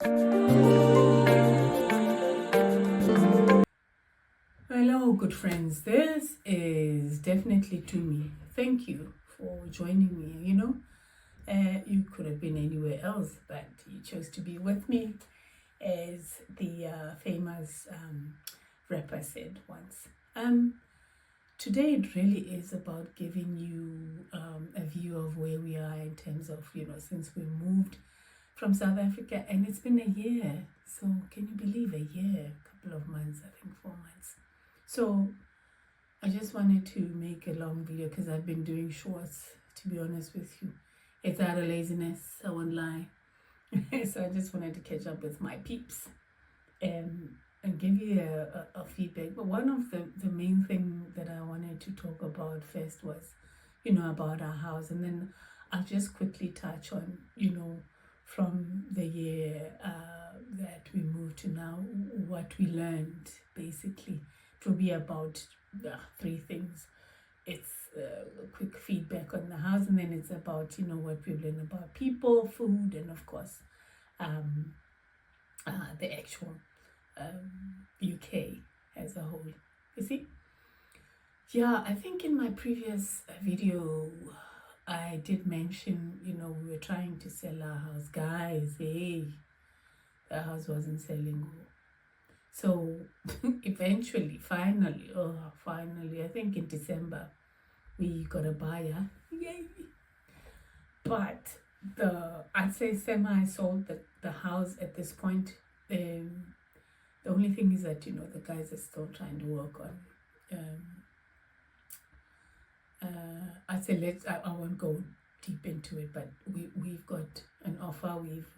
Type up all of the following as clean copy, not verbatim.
Hello, good friends. This is DefinitelyTumi. Thank you for joining me. You could have been anywhere else, but you chose to be with me, as the famous rapper said once. Today it really is about giving you a view of where we are in terms of, since we moved from South Africa, and it's been a year. So can you believe a year? A couple of months, I think 4 months. So I just wanted to make a long video because I've been doing shorts, to be honest with you. It's out of laziness, I won't lie. So I just wanted to catch up with my peeps and give you a feedback. But one of the main thing that I wanted to talk about first was, about our house. And then I'll just quickly touch on, from the year that we moved to now, what we learned, basically. It will be about 3 things. It's a quick feedback on the house, and then it's about, what we've learned about people, food, and of course, the actual UK as a whole. You see? Yeah, I think in my previous video, I did mention, we were trying to sell our house. Guys, hey, the house wasn't selling. So eventually, finally, I think in December, we got a buyer. Yay! But I'd say semi-sold the house at this point. The only thing is that, the guys are still trying to work on. I'd say I won't go deep into it, but we've got an offer. We've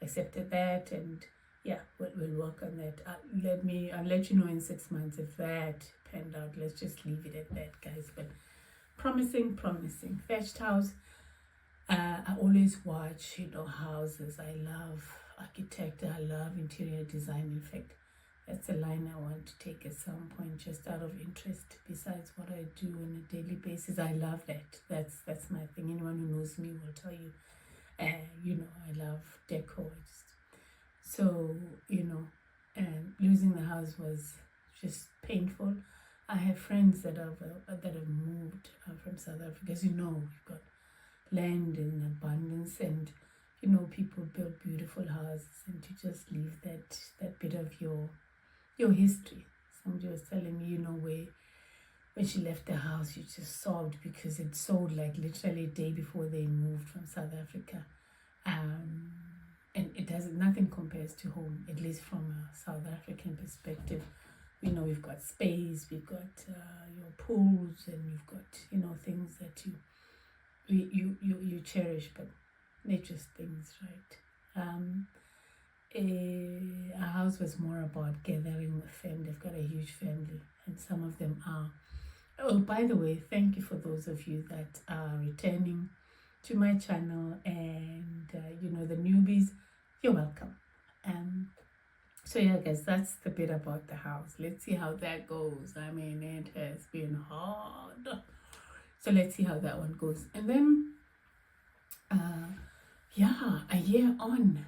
accepted that, and yeah, we'll work on that. I'll let you know in 6 months if that panned out. Let's just leave it at that, guys. But promising. Thatched house. I always watch, houses. I love architecture. I love interior design. In fact, that's a line I want to take at some point, just out of interest. Besides what I do on a daily basis, I love that. That's my thing. Anyone who knows me will tell you. I love decor. So, and losing the house was just painful. I have friends that have moved from South Africa. As you know, we've got land in abundance, and people build beautiful houses, and to just leave that bit of your history. Somebody was telling me, when she left the house, she just sobbed because it sold like literally a day before they moved from South Africa. And nothing compares to home, at least from a South African perspective. We've got space, we've got your pools, and we've got things that you cherish, but they're just things, right? Our house was more about gathering with family. They've got a huge family, and some of them are. Oh, by the way, thank you for those of you that are returning to my channel, and the newbies, you're welcome. So yeah, guys, that's the bit about the house. Let's see how that goes. I mean, it has been hard, so let's see how that one goes. And then a year on,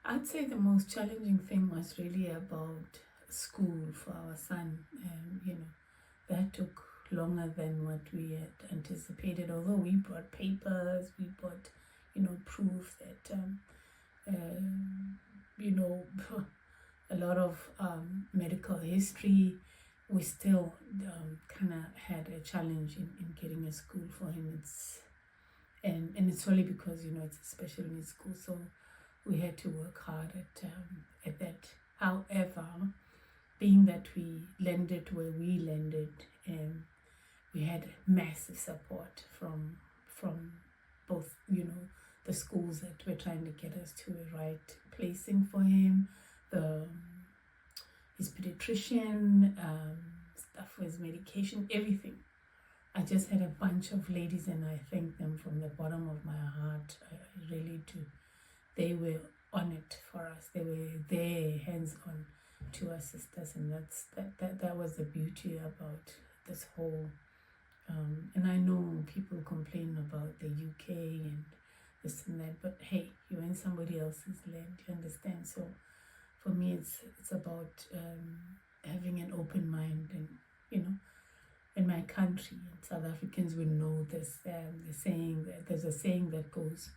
I'd say the most challenging thing was really about school for our son. That took longer than what we had anticipated, although we brought papers, we brought proof that a lot of medical history. We still kind of had a challenge in getting a school for him. And it's only because it's a special needs school, so we had to work hard at that. However, being that we landed where we landed, we had massive support from both the schools that were trying to get us to a right placing for him, his pediatrician, stuff for his medication, everything. I just had a bunch of ladies, and I thank them from the bottom of my heart. I really do. They were on it for us. They were there, hands on, to assist us, and that was the beauty about this whole. And I know people complain about the UK and this and that. But hey, you're in somebody else's land, you understand? So for me, it's about having an open mind, and in my country, and South Africans will know this. The saying that there's a saying that goes,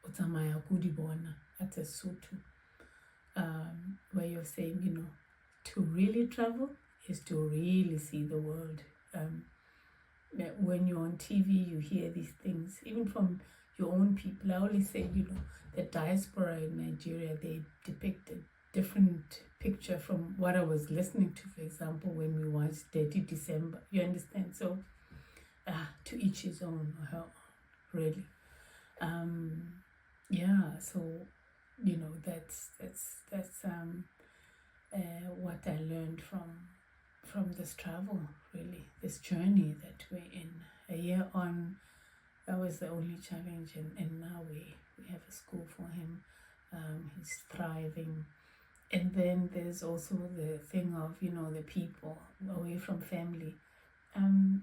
"Utsamaya kudibona," that's a Sotho, where you're saying, to really travel is to really see the world. When you're on TV, you hear these things, even from your own people. I always say, the diaspora in Nigeria, they depict a different picture from what I was listening to, for example, when we watched Dirty December. You understand? So, to each his own, or her own, really. So, that's what I learned from this travel, really, this journey that we're in. A year on, that was the only challenge, and now we have a school for him. He's thriving. And then there's also the thing of, the people away from family.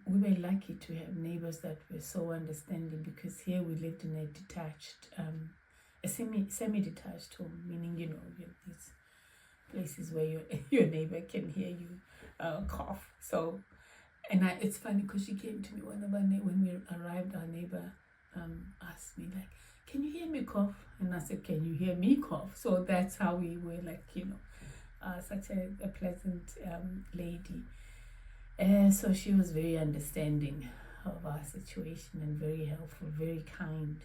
We were lucky to have neighbors that were so understanding, because here we lived in a detached, a semi-detached home, meaning, these places where your neighbor can hear you cough. So, and it's funny because she came to me when we arrived, our neighbor asked me, like, "Can you hear me cough?" And I said, "Can you hear me cough?" So that's how we were, like, such a pleasant lady. So she was very understanding of our situation and very helpful, very kind.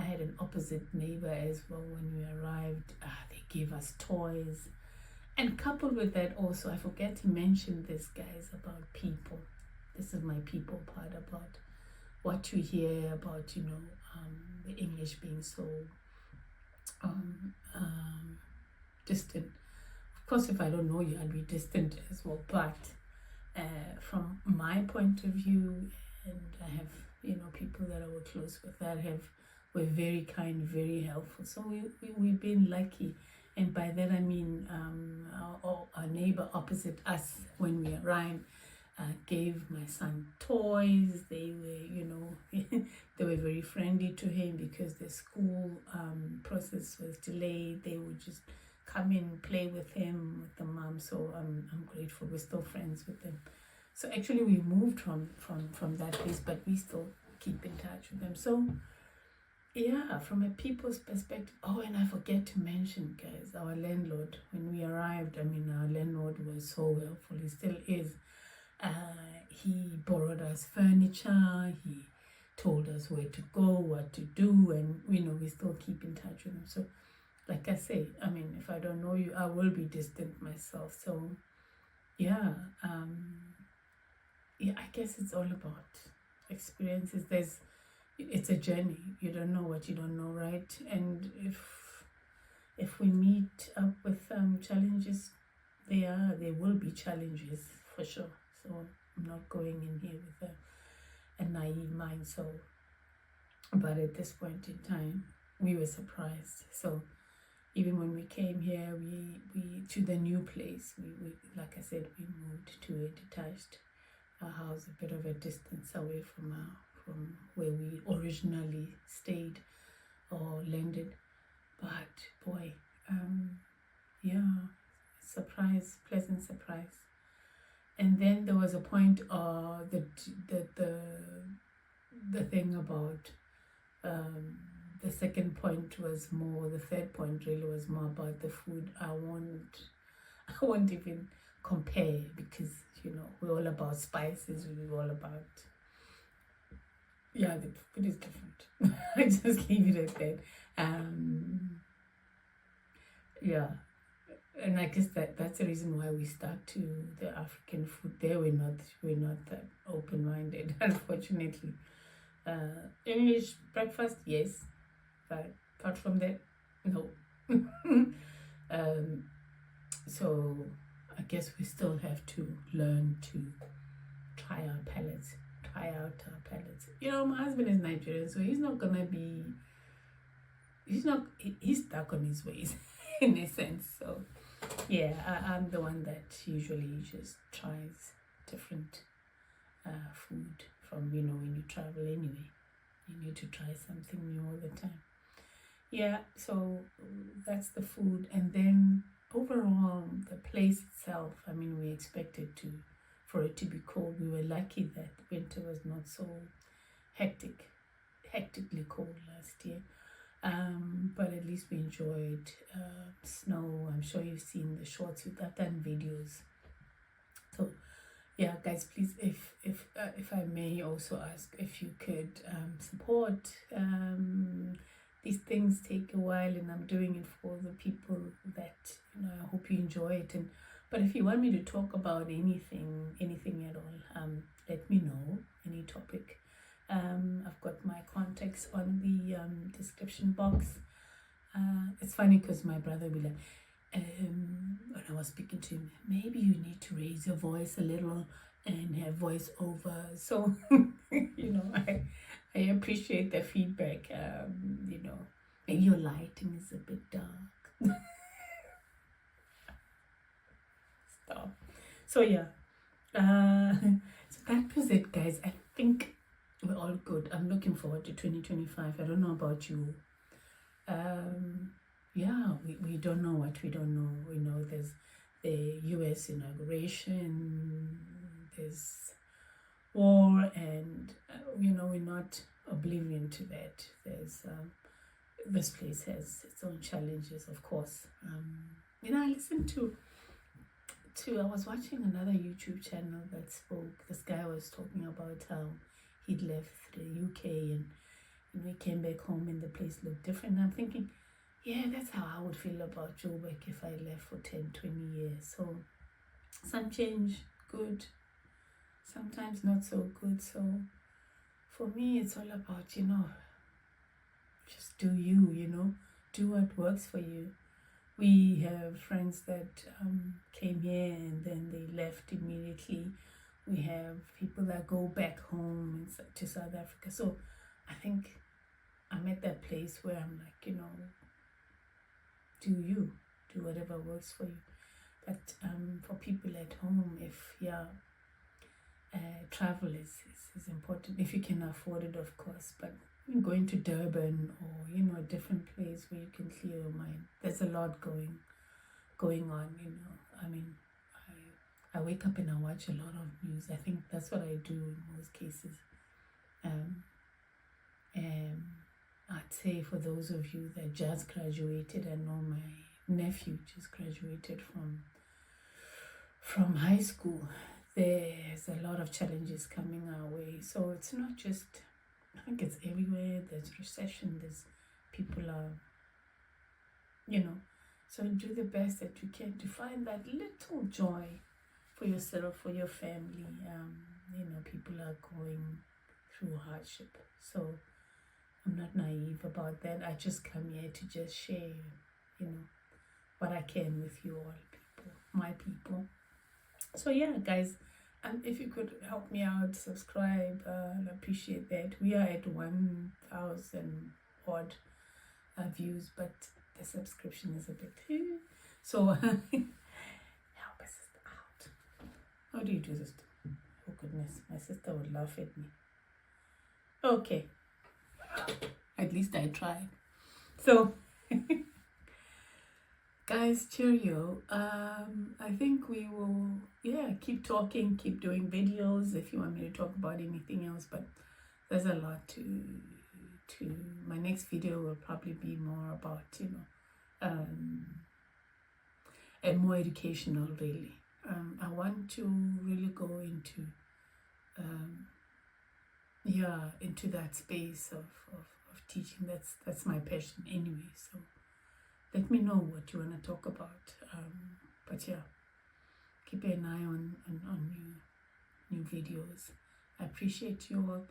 I had an opposite neighbor as well when we arrived. They gave us toys. And coupled with that also, I forget to mention this, guys, about people. This is my people part, about what you hear about, the English being so distant. Of course, if I don't know you, I'll be distant as well. But from my point of view, and I have, people that I were close with that were very kind, very helpful. So we've been lucky. And by that I mean our neighbor opposite us, when we arrived, gave my son toys. They were, they were very friendly to him, because the school process was delayed. They would just come in, play with him, with the mom. So I'm grateful. We're still friends with them. So actually we moved from that place, but we still keep in touch with them. So yeah, from a people's perspective. Oh, and I forget to mention, guys, our landlord. When we arrived, our landlord was so helpful. He still is. He borrowed us furniture. He told us where to go, what to do, and we still keep in touch with him. So, like I say, if I don't know you, I will be distant myself. So, yeah, I guess it's all about experiences. It's a journey. You don't know what you don't know, right? And if we meet up with challenges, there will be challenges for sure. So I'm not going in here with a naive mind. So, but at this point in time, we were surprised. So even when we came here, we to the new place, we like I said, we moved to a detached house, a bit of a distance away from where we originally stayed or landed. But boy, pleasant surprise. And then there was a point, the thing about the second point was more, the third point really was more about the food. I won't even compare, because we're all about spices. We're all about, the food is different. I just leave it at that. And I guess that's the reason why we stuck to the African food. There we're not that open-minded, unfortunately. English breakfast, yes, but apart from that, no. So I guess we still have to learn to try out our palates. My husband is Nigerian, so he's stuck on his ways in a sense. So yeah, I'm the one that usually just tries different food from, you know, when you travel anyway. You need to try something new all the time. Yeah, so that's the food. And then overall, the place itself, I mean, we expected for it to be cold. We were lucky that winter was not so hectically cold last year. But at least we enjoyed snow. I'm sure you've seen the shorts. I've done videos. So yeah, guys, please, if I may also ask if you could support. These things take a while, and I'm doing it for the people that, you know, I hope you enjoy it. But if you want me to talk about anything at all, let me know. Any topic. I've got my contacts on the description box. It's funny because my brother will be like, when I was speaking to him, maybe you need to raise your voice a little and have voice over. So you know, I appreciate the feedback. You know, maybe your lighting is a bit dark. Stop. So yeah, so that was it, guys. I think we're all good. I'm looking forward to 2025. I don't know about you. Yeah, we don't know what we don't know. We know there's the US inauguration, there's war, and you know, we're not oblivion to that. There's this place has its own challenges, of course. You know, I listened to I was watching another YouTube channel that spoke. This guy was talking about how he'd left the UK and, you know, he came back home and the place looked different. And I'm thinking, yeah, that's how I would feel about Joburg if I left for 10, 20 years. So some change, good, sometimes not so good. So for me, it's all about, you know, just do you know, do what works for you. We have friends that came here and then they left immediately. We have people that go back home to South Africa. So I think I'm at that place where I'm like, you know, do you, do whatever works for you. But for people at home, if travel is important, if you can afford it, of course. But going to Durban or, you know, a different place where you can clear your mind. There's a lot going on, you know. I mean, I wake up and I watch a lot of news. I think that's what I do in most cases. And I'd say for those of you that just graduated, I know my nephew just graduated from high school. There's a lot of challenges coming our way. So it's not just, I think it's everywhere. There's recession, there's people are, you know. So do the best that you can to find that little joy for yourself, for your family. You know, people are going through hardship. So I'm not naive about that. I just come here to just share, you know, what I can with you all, people, my people. So yeah, guys, if you could help me out, subscribe, I'd appreciate that. We are at 1,000 odd views, but the subscription is a bit so help my sister out. How do you do this? Oh goodness, my sister would laugh at me. Okay, at least I tried. So guys, cheerio. I think we will, keep talking, keep doing videos if you want me to talk about anything else, but there's a lot to my next video will probably be more about, you know, and more educational, really. I want to really go into into that space of teaching. That's my passion anyway. So let me know what you want to talk about. But yeah, keep an eye on new videos. I appreciate you all.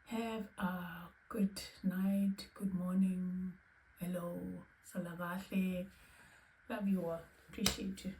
Have a good night, good morning, hello, salagahle. Love you all. Appreciate you.